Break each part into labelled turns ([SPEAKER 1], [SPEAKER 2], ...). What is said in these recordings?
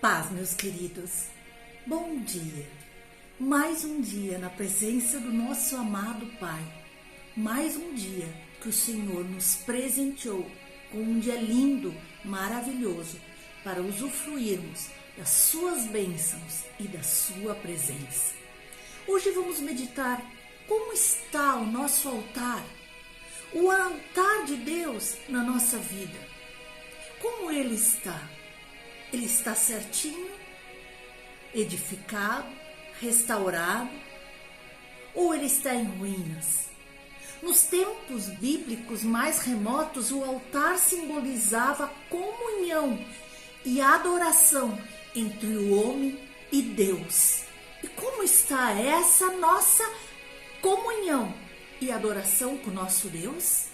[SPEAKER 1] paz, meus queridos. Bom dia. Mais um dia na presença do nosso amado Pai. Mais um dia que o Senhor nos presenteou com um dia lindo, maravilhoso, para usufruirmos das suas bênçãos e da sua presença. Hoje vamos meditar como está o nosso altar, o altar de Deus na nossa vida. Como ele está? Ele está certinho, edificado, restaurado, ou ele está em ruínas? Nos tempos bíblicos mais remotos, o altar simbolizava comunhão e adoração entre o homem e Deus. E como está essa nossa comunhão e adoração com o nosso Deus?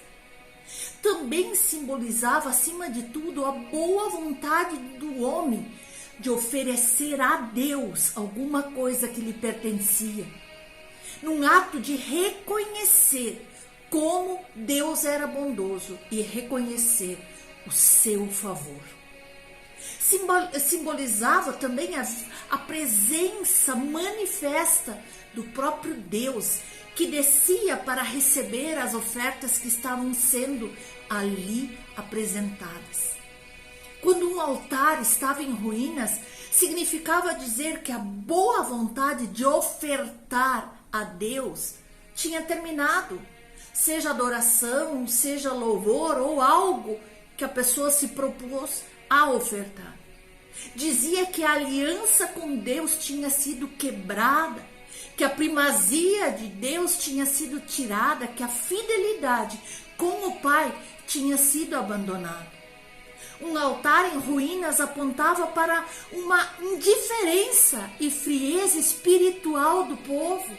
[SPEAKER 1] Também simbolizava, acima de tudo, a boa vontade do homem de oferecer a Deus alguma coisa que lhe pertencia, num ato de reconhecer como Deus era bondoso e reconhecer o seu favor. Simbolizava também a presença manifesta do próprio Deus, que descia para receber as ofertas que estavam sendo ali apresentadas. Quando um altar estava em ruínas, significava dizer que a boa vontade de ofertar a Deus tinha terminado, seja adoração, seja louvor ou algo que a pessoa se propôs a ofertar. Dizia que a aliança com Deus tinha sido quebrada, que a primazia de Deus tinha sido tirada, que a fidelidade com o Pai tinha sido abandonada. Um altar em ruínas apontava para uma indiferença e frieza espiritual do povo.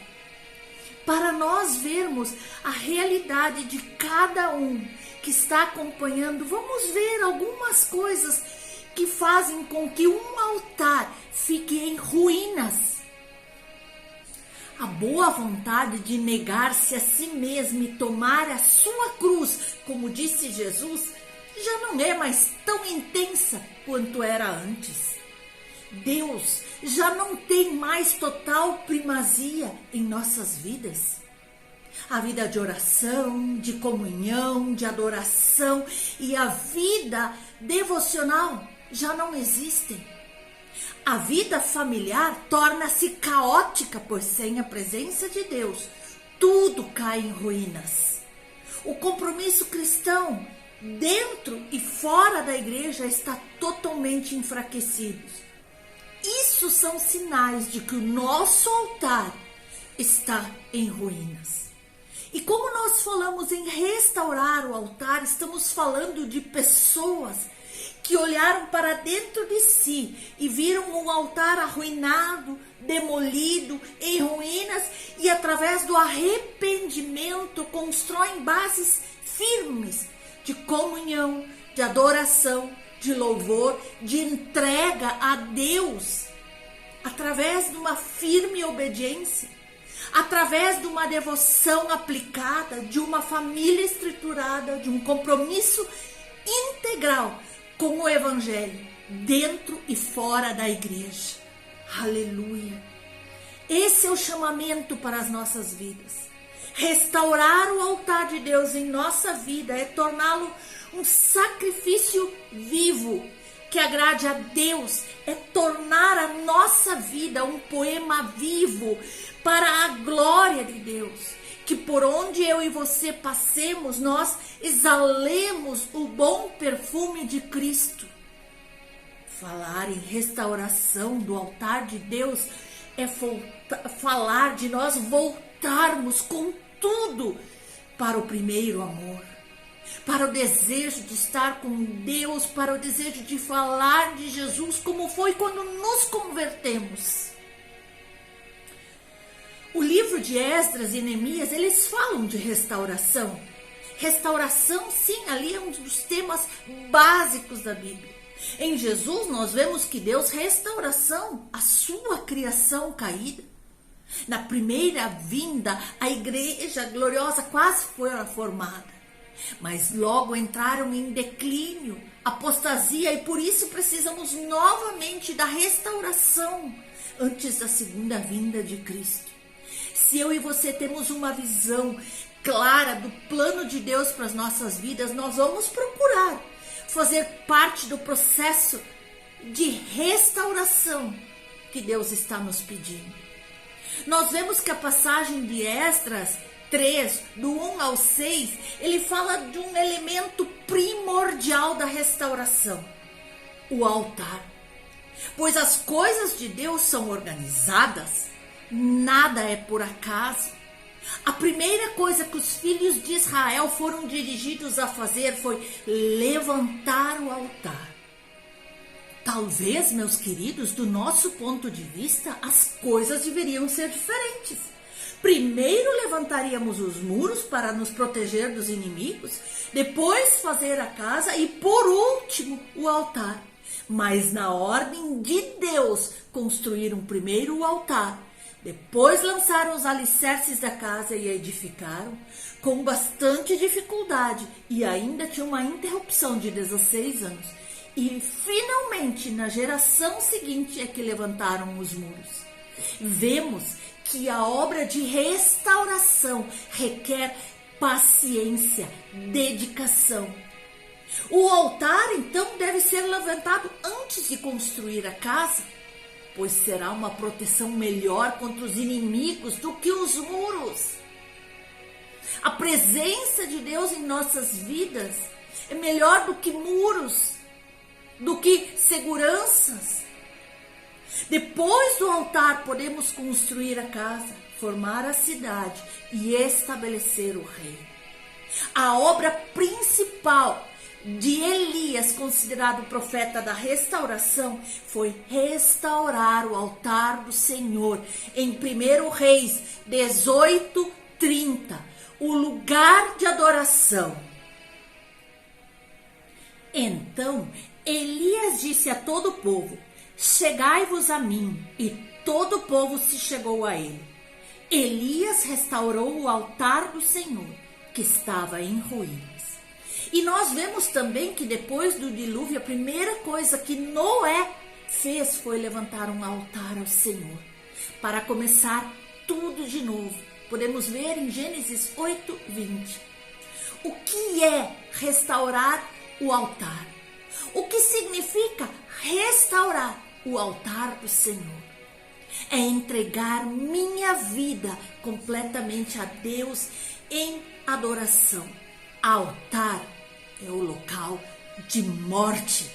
[SPEAKER 1] Para nós vermos a realidade de cada um que está acompanhando, vamos ver algumas coisas que fazem com que um altar fique em ruínas. A boa vontade de negar-se a si mesmo e tomar a sua cruz, como disse Jesus, já não é mais tão intensa quanto era antes. Deus já não tem mais total primazia em nossas vidas. A vida de oração, de comunhão, de adoração e a vida devocional já não existem. A vida familiar torna-se caótica, pois sem a presença de Deus, tudo cai em ruínas. O compromisso cristão, dentro e fora da igreja, está totalmente enfraquecido. Isso são sinais de que o nosso altar está em ruínas. E como nós falamos em restaurar o altar, estamos falando de pessoas que olharam para dentro de si e viram um altar arruinado, demolido, em ruínas, e através do arrependimento constroem bases firmes de comunhão, de adoração, de louvor, de entrega a Deus, através de uma firme obediência, através de uma devoção aplicada, de uma família estruturada, de um compromisso integral com o Evangelho, dentro e fora da igreja. Aleluia! Esse é o chamamento para as nossas vidas. Restaurar o altar de Deus em nossa vida é torná-lo um sacrifício vivo, que agrade a Deus, é tornar a nossa vida um poema vivo para a glória de Deus. Que por onde eu e você passemos, nós exalemos o bom perfume de Cristo. Falar em restauração do altar de Deus é falar de nós voltarmos com tudo para o primeiro amor, para o desejo de estar com Deus, para o desejo de falar de Jesus, como foi quando nos convertemos. O livro de Esdras e Neemias, eles falam de restauração. Restauração, sim, ali é um dos temas básicos da Bíblia. Em Jesus, nós vemos que Deus restauração a sua criação caída. Na primeira vinda, a igreja gloriosa quase foi formada. Mas logo entraram em declínio apostasia, e por isso precisamos novamente da restauração antes da segunda vinda de Cristo. Se eu e você temos uma visão clara do plano de Deus para as nossas vidas, nós vamos procurar fazer parte do processo de restauração que Deus está nos pedindo. Nós vemos que a passagem de Esdras 3, do 1 ao 6, ele fala de um elemento primordial da restauração: o altar. Pois as coisas de Deus são organizadas, nada é por acaso. A primeira coisa que os filhos de Israel foram dirigidos a fazer foi levantar o altar. Talvez, meus queridos, do nosso ponto de vista, as coisas deveriam ser diferentes. Primeiro levantaríamos os muros para nos proteger dos inimigos, depois fazer a casa e, por último, o altar. Mas na ordem de Deus, construíram primeiro o altar, depois lançaram os alicerces da casa e a edificaram, com bastante dificuldade, e ainda tinha uma interrupção de 16 anos. E finalmente, na geração seguinte, é que levantaram os muros. Vemos que a obra de restauração requer paciência, dedicação. O altar, então, deve ser levantado antes de construir a casa, pois será uma proteção melhor contra os inimigos do que os muros. A presença de Deus em nossas vidas é melhor do que muros, do que seguranças. Depois do altar, podemos construir a casa, formar a cidade e estabelecer o reino. A obra principal de Elias, considerado profeta da restauração, foi restaurar o altar do Senhor em 1 Reis 18:30, o lugar de adoração. Então Elias disse a todo o povo: chegai-vos a mim. E todo o povo se chegou a ele. Elias restaurou o altar do Senhor, que estava em ruínas. E nós vemos também que depois do dilúvio, a primeira coisa que Noé fez foi levantar um altar ao Senhor, para começar tudo de novo. Podemos ver em Gênesis 8:20. O que é restaurar o altar? O que significa restaurar o altar do Senhor? É entregar minha vida completamente a Deus em adoração. Altar é o local de morte.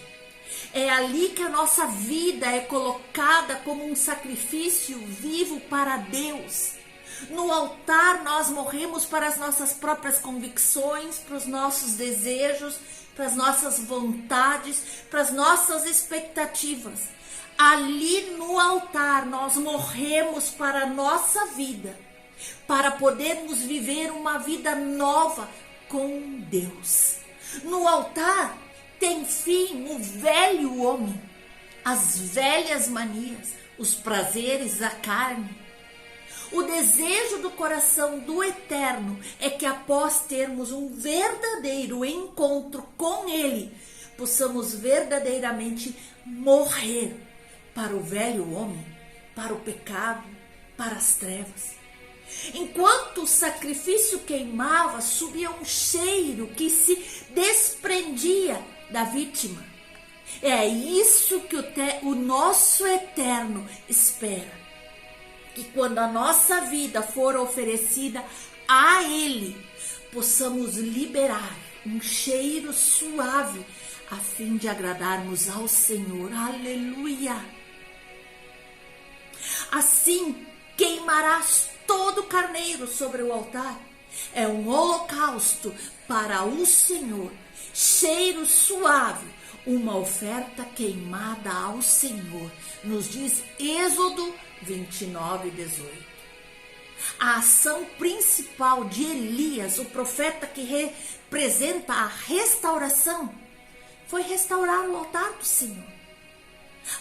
[SPEAKER 1] É ali que a nossa vida é colocada como um sacrifício vivo para Deus. No altar nós morremos para as nossas próprias convicções, para os nossos desejos, para as nossas vontades, para as nossas expectativas. Ali no altar nós morremos para a nossa vida, para podermos viver uma vida nova com Deus. No altar tem fim o velho homem, as velhas manias, os prazeres da carne. O desejo do coração do Eterno é que, após termos um verdadeiro encontro com Ele, possamos verdadeiramente morrer para o velho homem, para o pecado, para as trevas. Enquanto o sacrifício queimava, subia um cheiro que se desprendia da vítima. É isso que o nosso Eterno espera. Que quando a nossa vida for oferecida a Ele, possamos liberar um cheiro suave, a fim de agradarmos ao Senhor. Aleluia! Assim queimarás todo carneiro sobre o altar. É um holocausto para o Senhor, cheiro suave, uma oferta queimada ao Senhor, nos diz Êxodo 29:18. A ação principal de Elias, o profeta que representa a restauração, foi restaurar o altar do Senhor.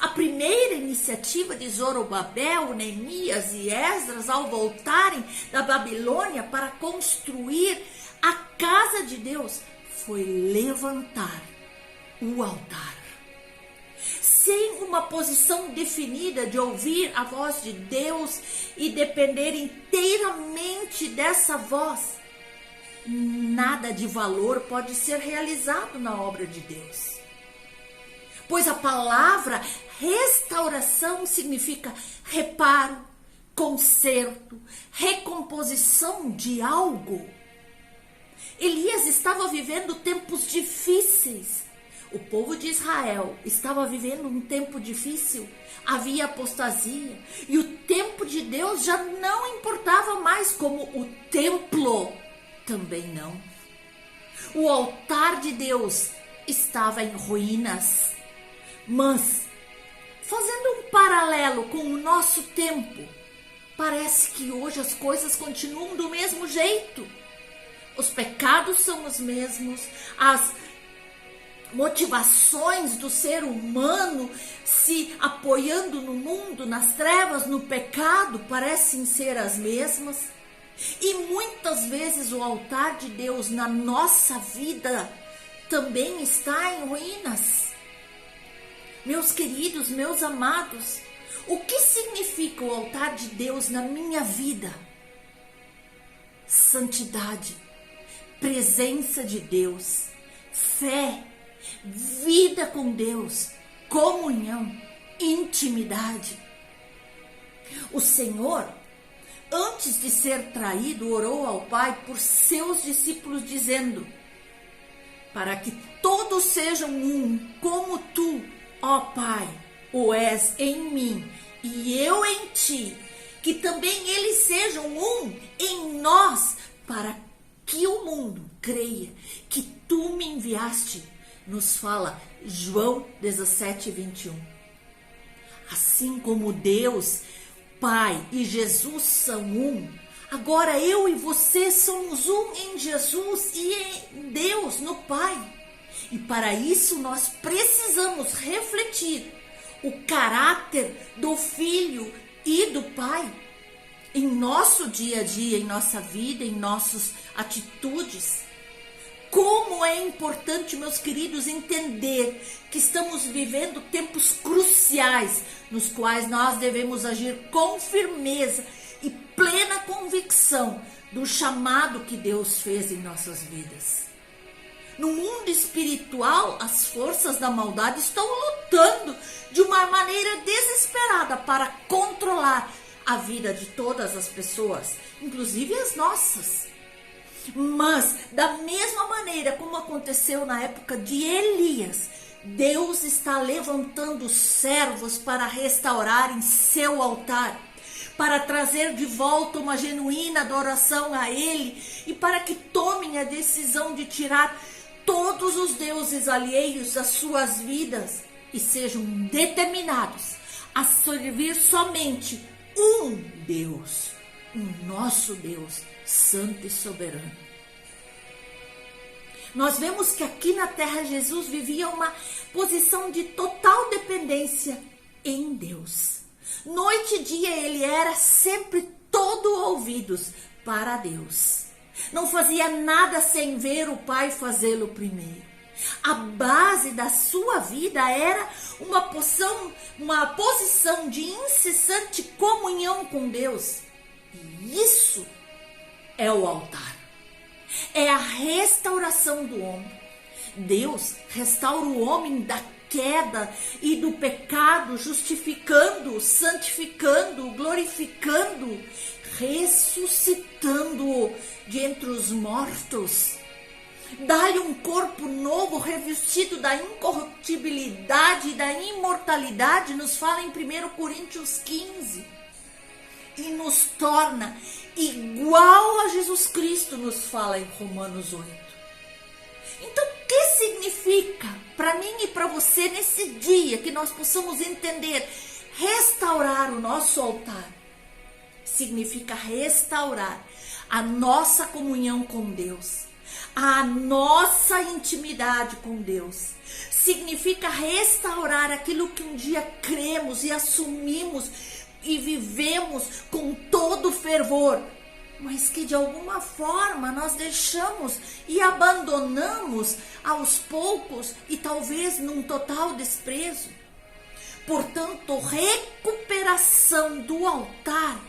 [SPEAKER 1] A primeira iniciativa de Zorobabel, Neemias e Esdras ao voltarem da Babilônia para construir a casa de Deus foi levantar o altar. Sem uma posição definida de ouvir a voz de Deus e depender inteiramente dessa voz, nada de valor pode ser realizado na obra de Deus. Pois a palavra restauração significa reparo, conserto, recomposição de algo. Elias estava vivendo tempos difíceis. O povo de Israel estava vivendo um tempo difícil, havia apostasia, e o tempo de Deus já não importava mais, como o templo também não. O altar de Deus estava em ruínas. Mas, fazendo um paralelo com o nosso tempo, parece que hoje as coisas continuam do mesmo jeito. Os pecados são os mesmos, as motivações do ser humano se apoiando no mundo, nas trevas, no pecado, parecem ser as mesmas. E muitas vezes o altar de Deus na nossa vida também está em ruínas. Meus queridos, meus amados, o que significa o altar de Deus na minha vida? Santidade, presença de Deus, fé, vida com Deus, comunhão, intimidade. O Senhor, antes de ser traído, orou ao Pai por seus discípulos, dizendo: para que todos sejam um, como tu, ó Pai, o és em mim e eu em ti, que também eles sejam um em nós, para que o mundo creia que tu me enviaste. Nos fala João 17:21. Assim como Deus, Pai e Jesus são um, agora eu e você somos um em Jesus e em Deus, no Pai. E para isso nós precisamos refletir o caráter do Filho e do Pai em nosso dia a dia, em nossa vida, em nossas atitudes. Como é importante, meus queridos, entender que estamos vivendo tempos cruciais, nos quais nós devemos agir com firmeza e plena convicção do chamado que Deus fez em nossas vidas. No mundo espiritual, as forças da maldade estão lutando de uma maneira desesperada para controlar a vida de todas as pessoas, inclusive as nossas. Mas, da mesma maneira como aconteceu na época de Elias, Deus está levantando servos para restaurarem seu altar, para trazer de volta uma genuína adoração a Ele e para que tomem a decisão de tirar todos os deuses alheios das suas vidas e sejam determinados a servir somente um Deus, o nosso Deus santo e soberano. Nós vemos que aqui na terra Jesus vivia uma posição de total dependência em Deus. Noite e dia ele era sempre todo ouvidos para Deus. Não fazia nada sem ver o Pai fazê-lo primeiro. A base da sua vida era uma posição de incessante comunhão com Deus. E isso é o altar. É a restauração do homem. Deus restaura o homem da queda e do pecado, justificando, santificando, glorificando, ressuscitando-o de entre os mortos. Dá-lhe um corpo novo, revestido da incorruptibilidade e da imortalidade, nos fala em 1 Coríntios 15. E nos torna igual a Jesus Cristo, nos fala em Romanos 8. Então, o que significa para mim e para você nesse dia que nós possamos entender, restaurar o nosso altar? Significa restaurar a nossa comunhão com Deus, a nossa intimidade com Deus. Significa restaurar aquilo que um dia cremos e assumimos e vivemos com todo fervor, mas que de alguma forma nós deixamos e abandonamos aos poucos e talvez num total desprezo. Portanto, recuperação do altar,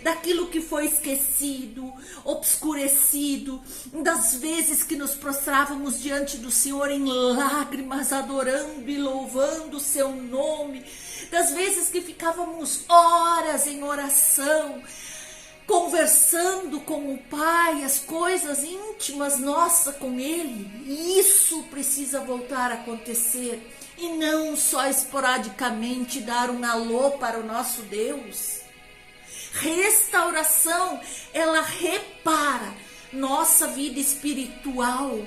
[SPEAKER 1] daquilo que foi esquecido, obscurecido, das vezes que nos prostrávamos diante do Senhor em lágrimas, adorando e louvando o seu nome, das vezes que ficávamos horas em oração, conversando com o Pai, as coisas íntimas nossa com Ele. Isso precisa voltar a acontecer, e não só esporadicamente dar um alô para o nosso Deus. Restauração, ela repara nossa vida espiritual,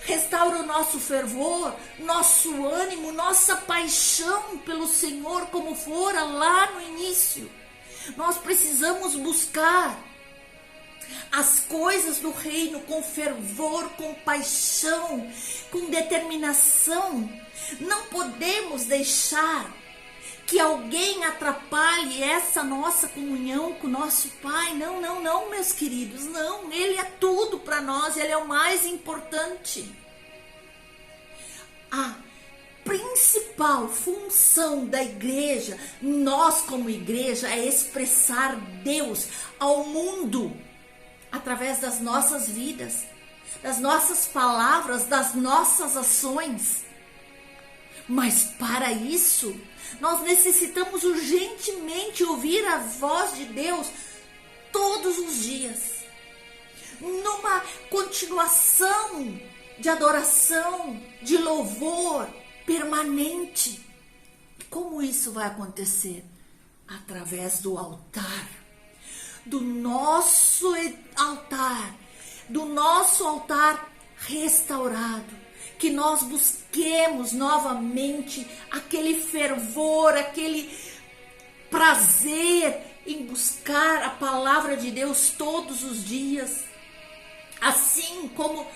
[SPEAKER 1] restaura o nosso fervor, nosso ânimo, nossa paixão pelo Senhor, como fora lá no início. Nós precisamos buscar as coisas do reino com fervor, com paixão, com determinação. Não podemos deixar que alguém atrapalhe essa nossa comunhão com o nosso Pai. Não, não, não, meus queridos, não. Ele é tudo para nós, Ele é o mais importante. A principal função da igreja, nós como igreja, é expressar Deus ao mundo através das nossas vidas, das nossas palavras, das nossas ações. Mas para isso, nós necessitamos urgentemente ouvir a voz de Deus todos os dias, numa continuação de adoração, de louvor permanente. E como isso vai acontecer? Através do altar, do nosso altar restaurado. Que nós busquemos novamente aquele fervor, aquele prazer em buscar a palavra de Deus todos os dias. Assim como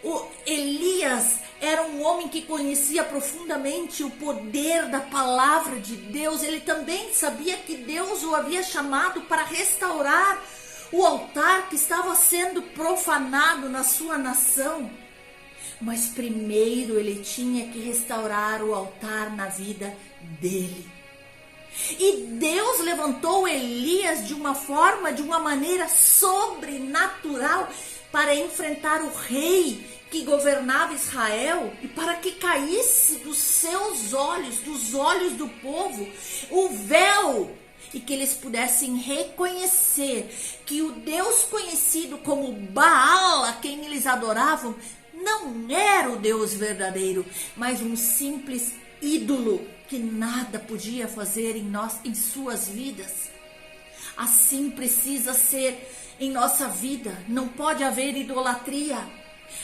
[SPEAKER 1] o Elias era um homem que conhecia profundamente o poder da palavra de Deus, ele também sabia que Deus o havia chamado para restaurar o altar que estava sendo profanado na sua nação. Mas primeiro ele tinha que restaurar o altar na vida dele. E Deus levantou Elias de uma maneira sobrenatural para enfrentar o rei que governava Israel e para que caísse dos seus olhos, dos olhos do povo, o véu, e que eles pudessem reconhecer que o Deus conhecido como Baal, a quem eles adoravam, não era o Deus verdadeiro, mas um simples ídolo que nada podia fazer em suas vidas. Assim precisa ser em nossa vida. Não pode haver idolatria,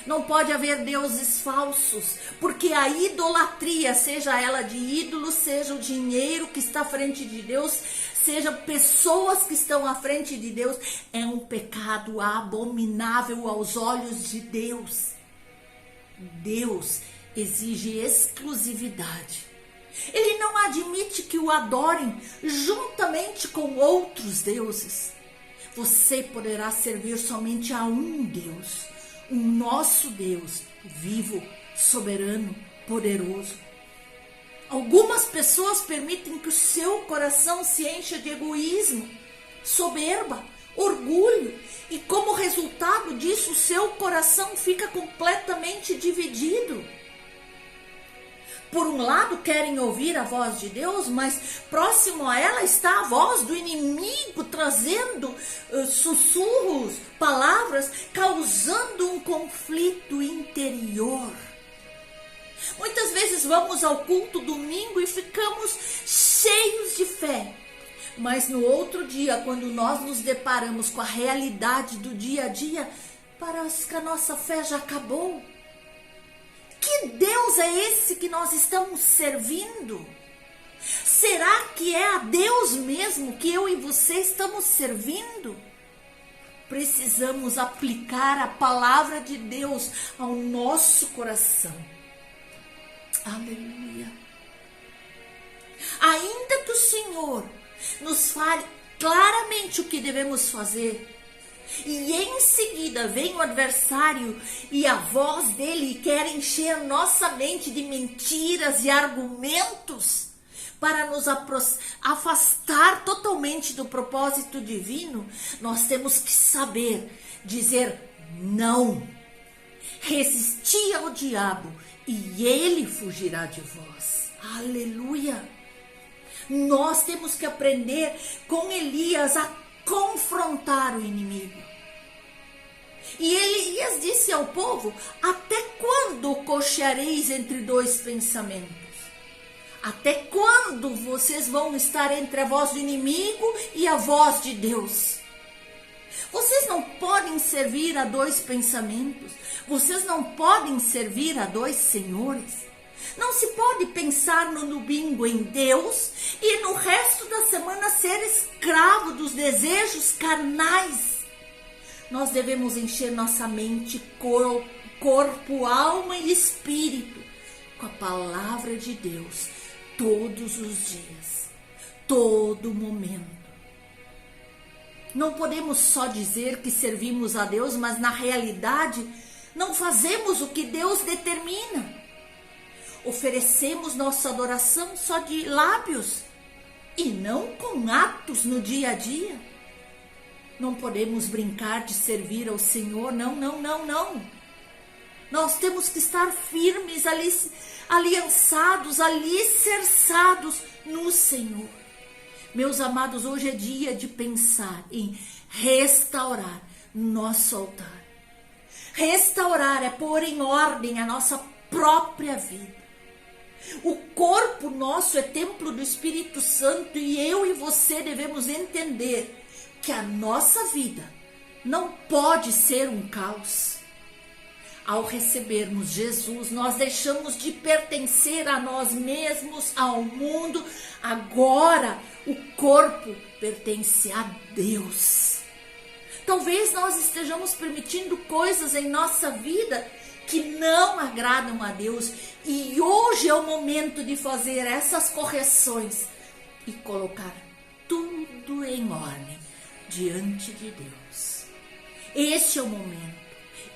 [SPEAKER 1] não pode haver deuses falsos, porque a idolatria, seja ela de ídolo, seja o dinheiro que está à frente de Deus, seja pessoas que estão à frente de Deus, é um pecado abominável aos olhos de Deus. Deus exige exclusividade. Ele não admite que o adorem juntamente com outros deuses. Você poderá servir somente a um Deus, o nosso Deus, vivo, soberano, poderoso. Algumas pessoas permitem que o seu coração se encha de egoísmo, soberba, orgulho, e como resultado disso, o seu coração fica completamente dividido. Por um lado, querem ouvir a voz de Deus, mas próximo a ela está a voz do inimigo, trazendo sussurros, palavras, causando um conflito interior. Muitas vezes vamos ao culto domingo e ficamos cheios de fé. Mas no outro dia, quando nós nos deparamos com a realidade do dia a dia, parece que a nossa fé já acabou. Que Deus é esse que nós estamos servindo? Será que é a Deus mesmo que eu e você estamos servindo? Precisamos aplicar a palavra de Deus ao nosso coração. Aleluia. Ainda que o Senhor nos fale claramente o que devemos fazer, E em seguida vem o adversário e a voz dele quer encher nossa mente de mentiras e argumentos para nos afastar totalmente do propósito divino. Nós temos que saber dizer não, resistir ao diabo e ele fugirá de vós. Aleluia! Nós temos que aprender com Elias a confrontar o inimigo. E Elias disse ao povo: até quando cocheareis entre dois pensamentos? Até quando vocês vão estar entre a voz do inimigo e a voz de Deus? Vocês não podem servir a dois pensamentos. Vocês não podem servir a dois senhores. Não se pode pensar no domingo em Deus e no resto da semana ser escravo dos desejos carnais. Nós devemos encher nossa mente, corpo, alma e espírito com a palavra de Deus todos os dias, todo momento. Não podemos só dizer que servimos a Deus, mas na realidade não fazemos o que Deus determina. Oferecemos nossa adoração só de lábios e não com atos no dia a dia. Não podemos brincar de servir ao Senhor, não. Nós temos que estar firmes, aliançados, alicerçados no Senhor. Meus amados, hoje é dia de pensar em restaurar nosso altar. Restaurar é pôr em ordem a nossa própria vida. O corpo nosso é templo do Espírito Santo e eu e você devemos entender que a nossa vida não pode ser um caos. Ao recebermos Jesus, nós deixamos de pertencer a nós mesmos, ao mundo. Agora, o corpo pertence a Deus. Talvez nós estejamos permitindo coisas em nossa vida que não agradam a Deus. E hoje é o momento de fazer essas correções e colocar tudo em ordem diante de Deus. Este é o momento.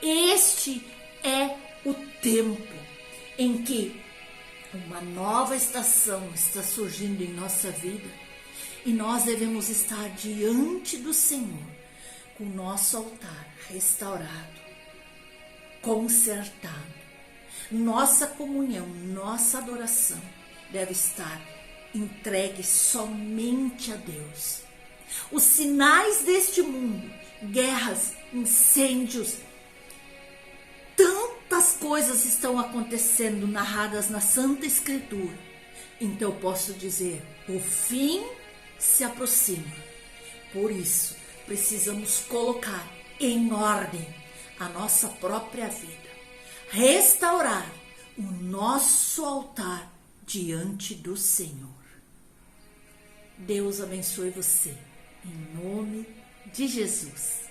[SPEAKER 1] Este é o tempo em que uma nova estação está surgindo em nossa vida e nós devemos estar diante do Senhor com o nosso altar restaurado, consertado. Nossa comunhão, nossa adoração deve estar entregue somente a Deus. Os sinais deste mundo, guerras, incêndios, tantas coisas estão acontecendo narradas na Santa Escritura. Então eu posso dizer, o fim se aproxima. Por isso, precisamos colocar em ordem a nossa própria vida. Restaurar o nosso altar diante do Senhor. Deus abençoe você, em nome de Jesus.